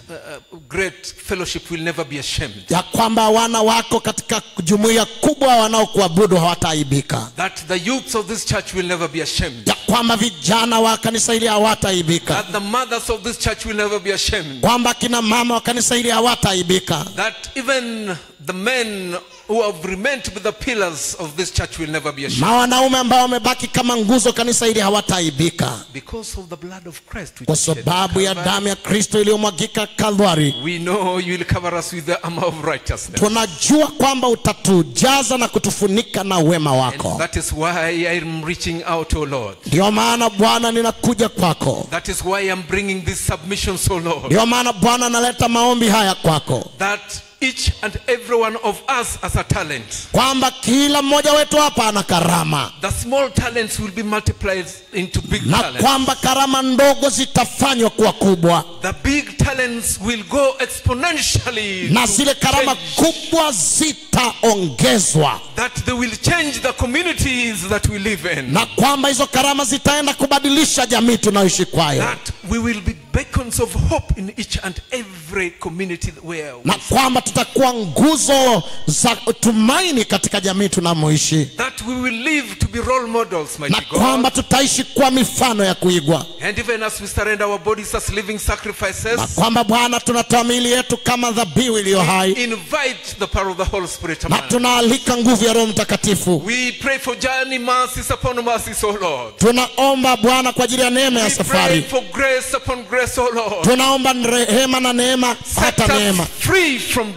great fellowship will never be ashamed. ya kwamba wana wako katika jumuiya kubwa wanaokuabudu hawataaibika, That the youths of this church will never be ashamed. ya kwamba vijana wa kanisa hili hawataaibika, That the mothers of this church will never be ashamed. kwamba kina mama wa kanisa hili hawataaibika, That even the men who have remained with the pillars of this church will never be ashamed. Na wanaume ambao wamebaki kama nguzo kanisa hili hawataaibika. Because of the blood of Christ, which Kwa is shed sababu ya Calvary, damu ya Kristo iliyomwagika Kalvari. we know you will cover us with the armor of righteousness. Tunajua kwamba utatujaza na kutufunika na wema And wako. that is why I am reaching out, O Lord. Ndio maana Bwana ninakuja kwako. That is why I am bringing these submissions, O Lord. Ndio maana Bwana naleta maombi haya kwako. That each and every one of us has a talent. Kwamba kila mmoja wetu hapa ana karama. The small talents will be multiplied into big Na talents. kwamba karama ndogo zitafanywa kuwa kubwa. The big talents will go exponentially. Na to zile karama change. kubwa zitaongezwa. That they will change the communities that we live in. Na kwamba hizo karama zitaenda kubadilisha jamii tunayoishi kwayo. That we will be beacons of hope in each and every community where we Na kwamba tutakuwa nguzo za tumaini katika jamii tunamoishi. that we will live to be role models, Na mighty kwamba God. tutaishi kwa mifano ya kuigwa. And even as we surrender our bodies as living sacrifices, Na kwamba Bwana tunatoa miili yetu kama dhabihu iliyo hai. invite the power of the Holy Spirit Na among us. tunaalika nguvu ya Roho Mtakatifu. We pray for journey mercies upon mercies, O Lord. Tunaomba Bwana kwa ajili ya neema ya We pray safari. for grace upon grace, O Lord. Tunaomba rehema na neema Set hata neema. us free from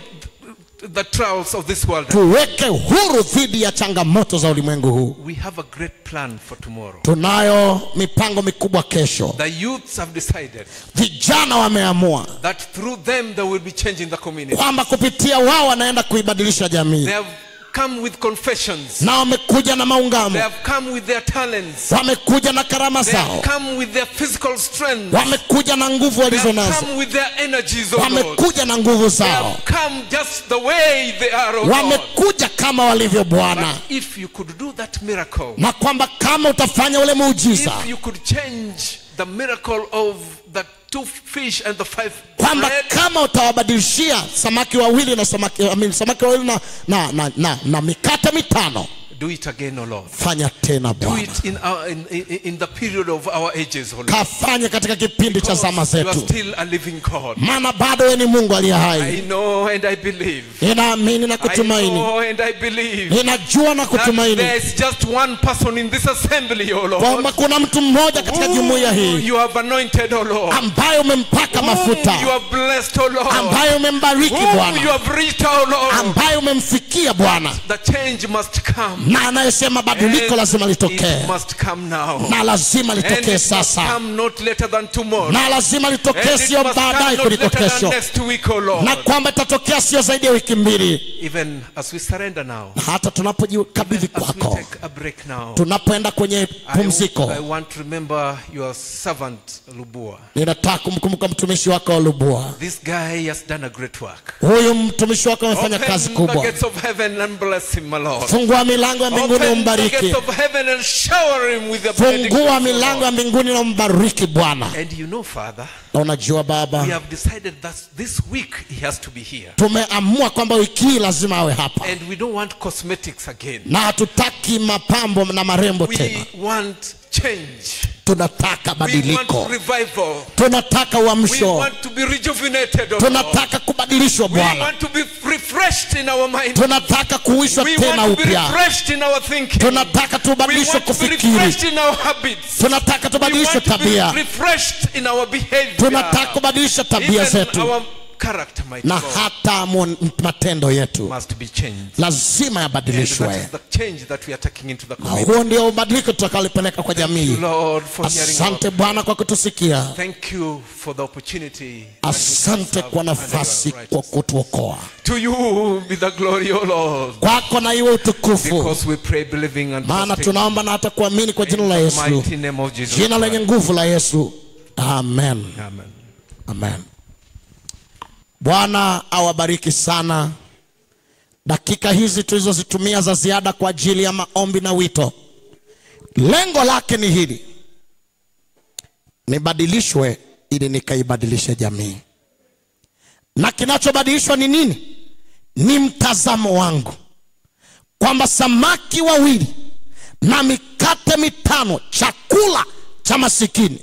the trials of this world. Tuweke huru dhidi ya changamoto za ulimwengu huu. We have a great plan for tomorrow. Tunayo mipango mikubwa kesho. The youths have decided Vijana wameamua that through them they will be changing the community. kwamba kupitia wao wanaenda kuibadilisha jamii. They have come with confessions. Na wamekuja na They maungamo. have come with their talents. Wamekuja na karama They have zao. come with their physical strength. Wamekuja na nguvu They walizo have nazo. come with their energies, O Lord. Wamekuja na nguvu They zao. have come just the way they are, O Lord. Wamekuja kama walivyo Bwana. But if you could do that miracle, Na kwamba kama utafanya ule muujiza, if you could change the miracle of the 2 fish and the 5 kwamba bread, kama utawabadilishia samaki wawili na samaki wawili na mikate mitano, do it again, O Lord. fanya tena Do Bwana. it in the period of our ages, O Lord. Kafanye katika kipindi cha zama Because you are zetu. still a living God. Maana bado wewe ni Mungu aliye I hai. know and I believe. Ninaamini na I kutumaini. know and I believe Ninajua na that kutumaini there is just one person in this assembly, O Lord, kwamba kuna mtu mmoja katika jumuiya who hii you have anointed, O Lord, ambaye umempaka whom you mafuta, have blessed, O Lord, ambaye umembariki whom you Bwana, have reached, O Lord. ambaye umemfikia Bwana, The change must come. na anayesema badiliko And lazima litokee, it must come now. na lazima And litokee it must sasa, come not later than tomorrow. na lazima And litokee it sio must baadaye come not kuliko later than kesho, next week, O Lord. na kwamba itatokea sio zaidi ya wiki mbili. Even as we surrender now, Hata tunapojikabidhi as we kwako, take a break now, tunapoenda kwenye pumziko, I want to remember your servant Lubua. ninataka kumkumbuka mtumishi wako Lubua. This guy has done a great work. Huyu mtumishi wako amefanya kazi Open the kubwa. gates of heaven and bless him, my Lord. Fungua milango ya mbinguni Open the umbariki. gates of heaven and shower him with the Fungua benedictions, O milango ya Lord. mbinguni na umbariki Bwana. And you know, Father, Na unajua we Baba, have decided that this week he has to be here. tumeamua kwamba wiki hii lazima awe hapa, And we don't want cosmetics again. na hatutaki mapambo na marembo tena. We want change. Tunataka We badiliko, want revival. tunataka We uamsho, want to be rejuvenated, O Lord. tunataka kubadilishwa We Bwana, want to be refreshed in our mind. tunataka kuishwa We tena want to be upya, refreshed in our thinking. tunataka We tubadilishwe want to be kufikiri, refreshed in our habits. tunataka We tubadilishwe want to be tabia, refreshed in our behavior. tunataka kubadilisha tabia Even zetu, our character, mighty na God, hata matendo yetu must be changed. lazima And that yabadilishwe. is the change that we are taking into the Na community. huo ndio ubadiliko tutakalipeleka kwa jamii. Lord, for hearing our Asante Bwana kwa kutusikia. Thank you for the opportunity. that we Asante serve kwa under your nafasi kwa righteousness. kutuokoa. To you be the glory, O Lord. Kwako na iwe utukufu, Because we pray, believing and maana trusting tunaomba na hata kuamini kwa jina la in the Yesu, mighty name of Jesus jina lenye Christ. nguvu la Yesu. Amen, Amen. amen. Bwana awabariki sana. Dakika hizi tulizozitumia za ziada kwa ajili ya maombi na wito, lengo lake ni hili: nibadilishwe ili nikaibadilishe jamii. Na kinachobadilishwa ni nini? Ni mtazamo wangu, kwamba samaki wawili na mikate mitano, chakula cha masikini,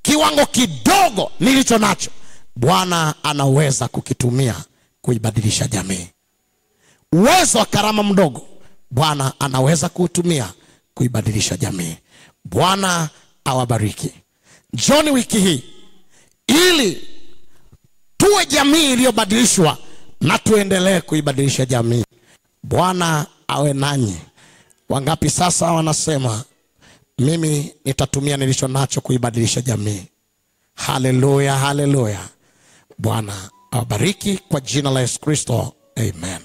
kiwango kidogo nilicho nacho, Bwana anaweza kukitumia kuibadilisha jamii. uwezo wa karama mdogo, Bwana anaweza kuutumia kuibadilisha jamii. Bwana awabariki. Njoni wiki hii ili tuwe jamii iliyobadilishwa na tuendelee kuibadilisha jamii. Bwana awe nanyi. Wangapi sasa wanasema mimi nitatumia nilicho nacho kuibadilisha jamii? Haleluya, haleluya. Bwana awabariki kwa jina la Yesu Kristo. Amen.